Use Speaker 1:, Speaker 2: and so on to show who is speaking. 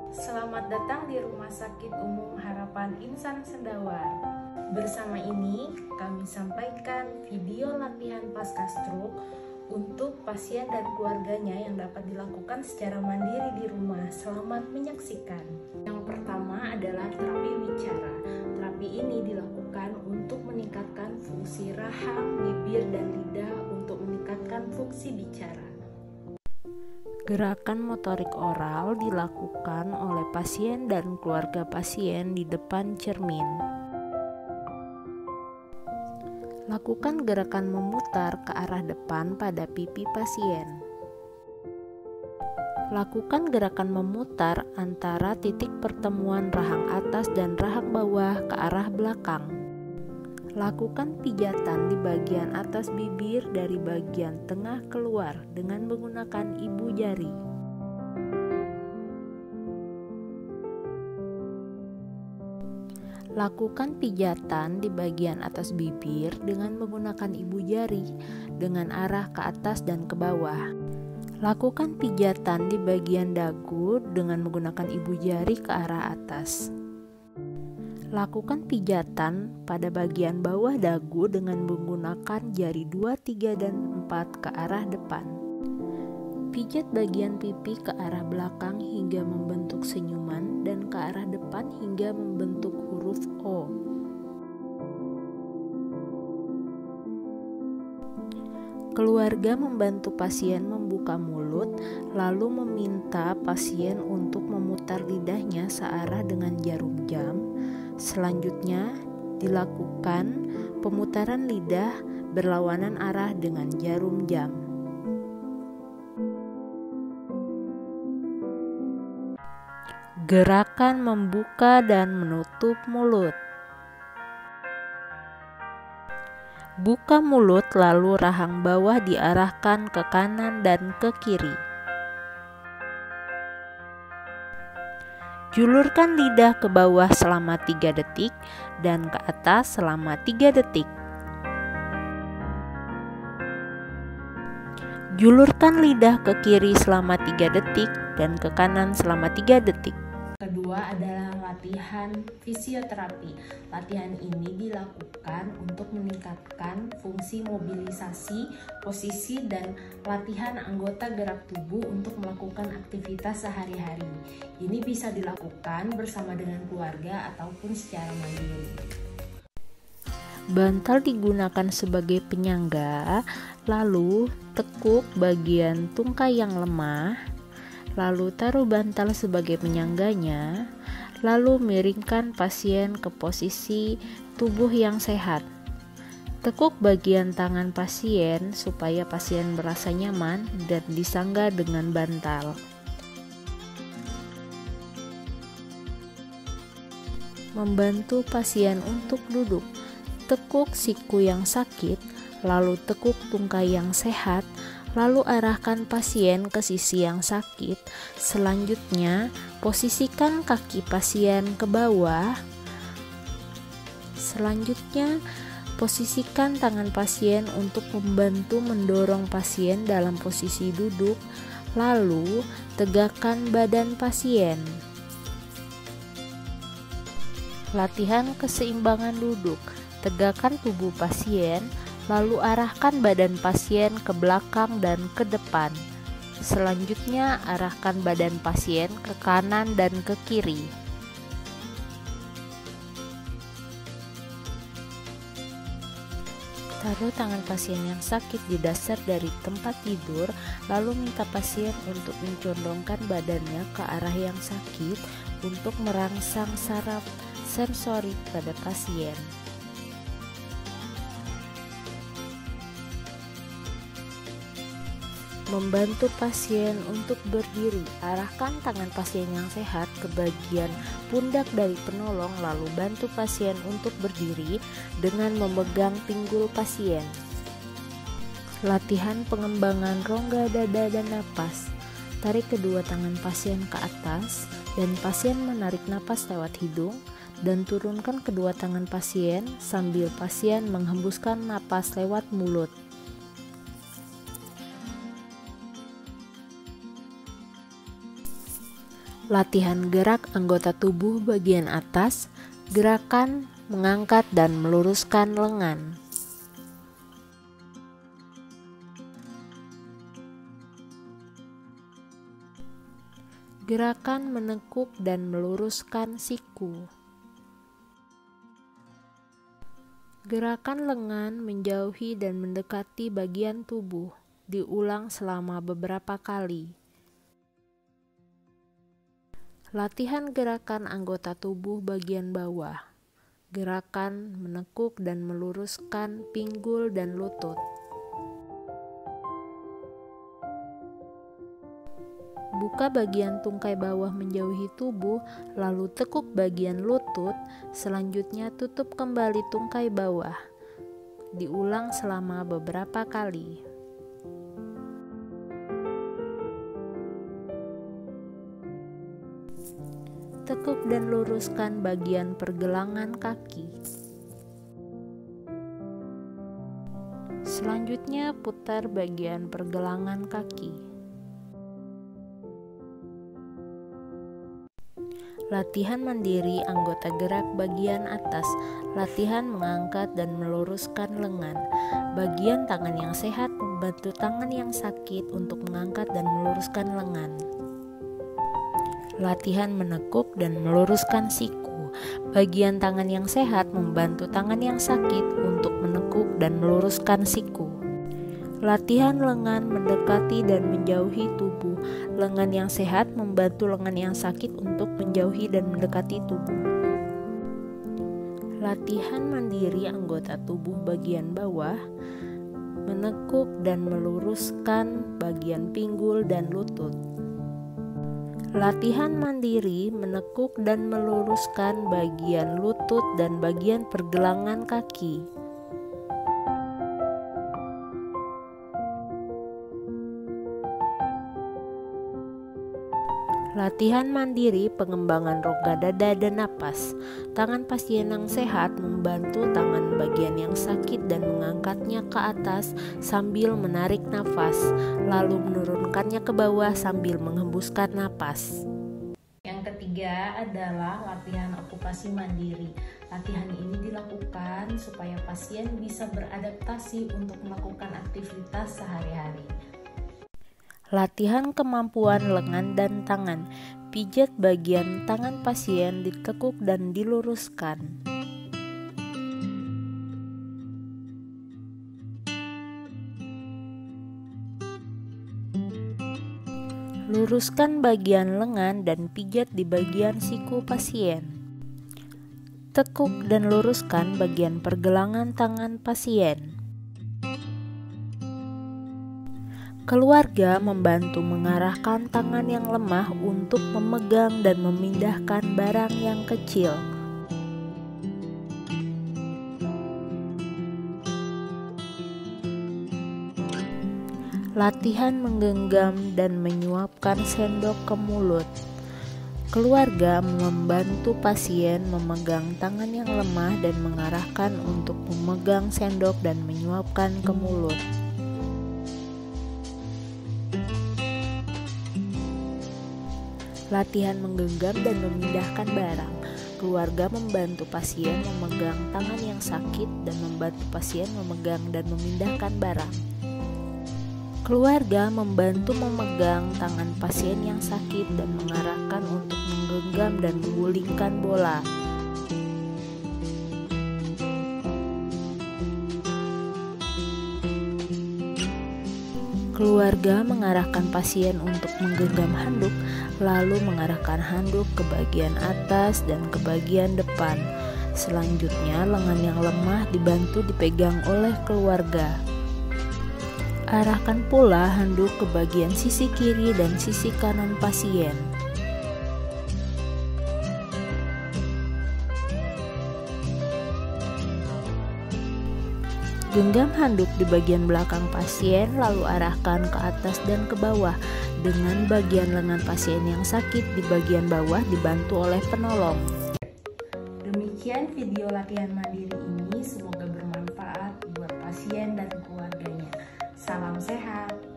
Speaker 1: Selamat datang di Rumah Sakit Umum Harapan Insan Sendawar. Bersama ini kami sampaikan video latihan pasca stroke untuk pasien dan keluarganya yang dapat dilakukan secara mandiri di rumah. Selamat menyaksikan. Yang pertama adalah terapi bicara. Terapi ini dilakukan untuk meningkatkan fungsi rahang, bibir, dan lidah untuk meningkatkan fungsi bicara.
Speaker 2: Gerakan motorik oral dilakukan oleh pasien dan keluarga pasien di depan cermin. Lakukan gerakan memutar ke arah depan pada pipi pasien. Lakukan gerakan memutar antara titik pertemuan rahang atas dan rahang bawah ke arah belakang. Lakukan pijatan di bagian atas bibir dari bagian tengah keluar dengan menggunakan ibu jari. Lakukan pijatan di bagian atas bibir dengan menggunakan ibu jari dengan arah ke atas dan ke bawah. Lakukan pijatan di bagian dagu dengan menggunakan ibu jari ke arah atas. Lakukan pijatan pada bagian bawah dagu dengan menggunakan jari 2, 3, dan 4 ke arah depan. Pijat bagian pipi ke arah belakang hingga membentuk senyuman dan ke arah depan hingga membentuk huruf O. Keluarga membantu pasien membuka mulut, lalu meminta pasien untuk memutar lidahnya searah dengan jarum jam. Selanjutnya, dilakukan pemutaran lidah berlawanan arah dengan jarum jam. Gerakan membuka dan menutup mulut. Buka mulut lalu rahang bawah diarahkan ke kanan dan ke kiri. Julurkan lidah ke bawah selama 3 detik dan ke atas selama 3 detik. Julurkan lidah ke kiri selama 3 detik dan ke kanan selama 3 detik.
Speaker 1: Kedua adalah latihan fisioterapi. Latihan ini dilakukan untuk meningkatkan fungsi mobilisasi, posisi, dan latihan anggota gerak tubuh untuk melakukan aktivitas sehari-hari. Ini bisa dilakukan bersama dengan keluarga ataupun secara mandiri.
Speaker 2: Bantal digunakan sebagai penyangga, lalu tekuk bagian tungkai yang lemah, lalu taruh bantal sebagai penyangganya, lalu miringkan pasien ke posisi tubuh yang sehat. Tekuk bagian tangan pasien supaya pasien merasa nyaman dan disangga dengan bantal. Membantu pasien untuk duduk. Tekuk siku yang sakit, lalu tekuk tungkai yang sehat, lalu arahkan pasien ke sisi yang sakit. Selanjutnya, posisikan kaki pasien ke bawah. Selanjutnya, posisikan tangan pasien untuk membantu mendorong pasien dalam posisi duduk, lalu tegakkan badan pasien. Latihan keseimbangan duduk. Tegakkan tubuh pasien, lalu arahkan badan pasien ke belakang dan ke depan. Selanjutnya, arahkan badan pasien ke kanan dan ke kiri. Taruh tangan pasien yang sakit di dasar dari tempat tidur, lalu minta pasien untuk mencondongkan badannya ke arah yang sakit untuk merangsang saraf sensorik pada pasien. Membantu pasien untuk berdiri. Arahkan tangan pasien yang sehat ke bagian pundak dari penolong, lalu bantu pasien untuk berdiri dengan memegang pinggul pasien. Latihan pengembangan rongga dada dan napas. Tarik kedua tangan pasien ke atas dan pasien menarik napas lewat hidung, dan turunkan kedua tangan pasien sambil pasien menghembuskan napas lewat mulut. Latihan gerak anggota tubuh bagian atas, gerakan mengangkat dan meluruskan lengan. Gerakan menekuk dan meluruskan siku. Gerakan lengan menjauhi dan mendekati bagian tubuh, diulang selama beberapa kali. Latihan gerakan anggota tubuh bagian bawah. Gerakan menekuk dan meluruskan pinggul dan lutut. Buka bagian tungkai bawah menjauhi tubuh, lalu tekuk bagian lutut, selanjutnya tutup kembali tungkai bawah. Diulang selama beberapa kali. Tekuk dan luruskan bagian pergelangan kaki. Selanjutnya putar bagian pergelangan kaki. Latihan mandiri anggota gerak bagian atas. Latihan mengangkat dan meluruskan lengan. Bagian tangan yang sehat membantu tangan yang sakit untuk mengangkat dan meluruskan lengan. Latihan menekuk dan meluruskan siku. Bagian tangan yang sehat membantu tangan yang sakit untuk menekuk dan meluruskan siku. Latihan lengan mendekati dan menjauhi tubuh. Lengan yang sehat membantu lengan yang sakit untuk menjauhi dan mendekati tubuh. Latihan mandiri anggota tubuh bagian bawah. Menekuk dan meluruskan bagian pinggul dan lutut. Latihan mandiri menekuk dan meluruskan bagian lutut dan bagian pergelangan kaki. Latihan mandiri pengembangan rongga dada dan napas. Tangan pasien yang sehat membantu tangan bagian yang sakit dan mengangkatnya ke atas sambil menarik nafas, lalu menurunkannya ke bawah sambil menghembuskan napas.
Speaker 1: Yang ketiga adalah latihan okupasi mandiri. Latihan ini dilakukan supaya pasien bisa beradaptasi untuk melakukan aktivitas sehari-hari.
Speaker 2: Latihan kemampuan lengan dan tangan. Pijat bagian tangan pasien, ditekuk dan diluruskan. Luruskan bagian lengan dan pijat di bagian siku pasien. Tekuk dan luruskan bagian pergelangan tangan pasien. Keluarga membantu mengarahkan tangan yang lemah untuk memegang dan memindahkan barang yang kecil. Latihan menggenggam dan menyuapkan sendok ke mulut. Keluarga membantu pasien memegang tangan yang lemah dan mengarahkan untuk memegang sendok dan menyuapkan ke mulut. Latihan menggenggam dan memindahkan barang. Keluarga membantu pasien memegang tangan yang sakit dan membantu pasien memegang dan memindahkan barang. Keluarga membantu memegang tangan pasien yang sakit dan mengarahkan untuk menggenggam dan menggulingkan bola. Keluarga mengarahkan pasien untuk menggenggam handuk, lalu mengarahkan handuk ke bagian atas dan ke bagian depan. Selanjutnya, lengan yang lemah dibantu dipegang oleh keluarga. Arahkan pula handuk ke bagian sisi kiri dan sisi kanan pasien. Genggam handuk di bagian belakang pasien, lalu arahkan ke atas dan ke bawah, dengan bagian lengan pasien yang sakit di bagian bawah dibantu oleh penolong.
Speaker 1: Demikian video latihan mandiri ini, semoga bermanfaat buat pasien dan keluarganya. Salam sehat.